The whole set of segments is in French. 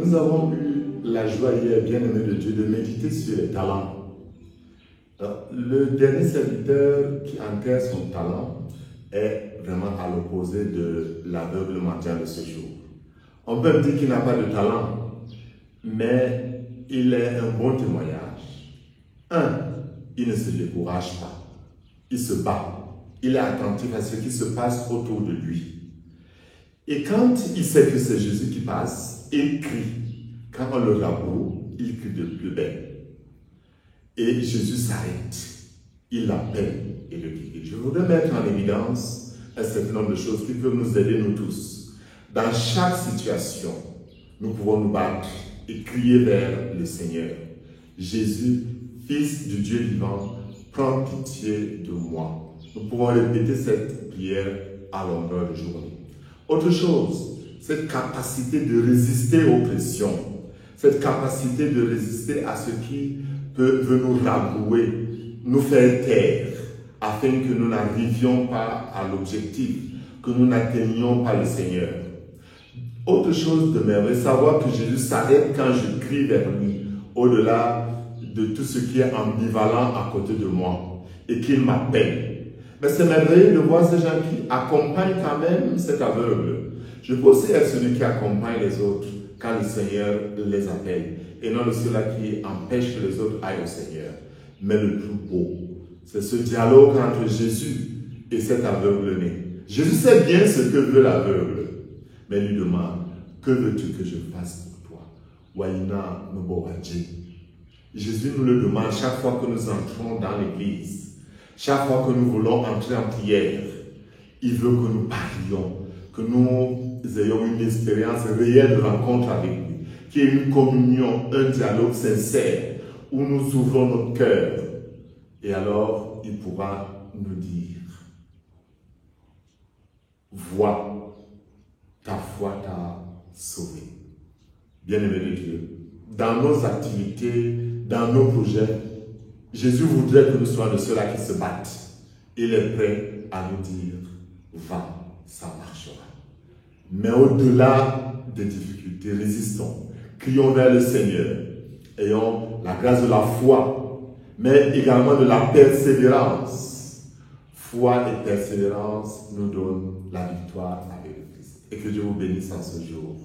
Nous avons eu la joie hier, bien-aimé de Dieu, de méditer sur les talents. Alors, le dernier serviteur qui enterre son talent est vraiment à l'opposé de l'aveugle mendiant de ce jour. On peut dire qu'il n'a pas de talent, mais il est un bon témoignage. Il ne se décourage pas, il se bat, il est attentif à ce qui se passe autour de lui. Et quand il sait que c'est Jésus qui passe, il crie. Quand on le raboue, il crie de plus belle. Et Jésus s'arrête, il l'appelle et le guide. Je voudrais mettre en évidence un certain nombre de choses qui peuvent nous aider, nous tous. Dans chaque situation, nous pouvons nous battre et crier vers le Seigneur. Jésus, Fils du Dieu vivant, prends pitié de moi. Nous pouvons répéter cette prière à longueur de journée. Autre chose, cette capacité de résister aux pressions, cette capacité de résister à ce qui peut nous rabouer, nous faire taire, afin que nous n'arrivions pas à l'objectif, que nous n'atteignions pas le Seigneur. Autre chose de merveilleux, savoir que Jésus s'arrête quand je crie vers lui, au-delà de tout ce qui est ambivalent à côté de moi, et qu'il m'appelle. Mais c'est merveilleux de voir ces gens qui accompagnent quand même cet aveugle. Je peux aussi être celui qui accompagne les autres quand le Seigneur les appelle, et non de ceux-là qui empêchent que les autres aillent au Seigneur. Mais le plus beau, c'est ce dialogue entre Jésus et cet aveugle-né. Jésus sait bien ce que veut l'aveugle, mais lui demande, que veux-tu que je fasse pour toi? Waina Nobowadji. Jésus nous le demande chaque fois que nous entrons dans l'église. Chaque fois que nous voulons entrer en prière, il veut que nous parlions, que nous ayons une expérience réelle de rencontre avec lui, qu'il y ait une communion, un dialogue sincère, où nous ouvrons notre cœur. Et alors, il pourra nous dire, vois, ta foi t'a sauvé. Bien-aimé de Dieu, dans nos activités, dans nos projets, Jésus voudrait que nous soyons de ceux-là qui se battent. Il est prêt à nous dire, va, ça marchera. Mais au-delà des difficultés, résistons. Crions vers le Seigneur. Ayons la grâce de la foi, mais également de la persévérance. Foi et persévérance nous donnent la victoire avec le Christ. Et que Dieu vous bénisse en ce jour.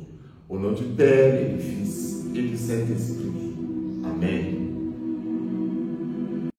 Au nom du Père et du Fils et du Saint-Esprit. Amen.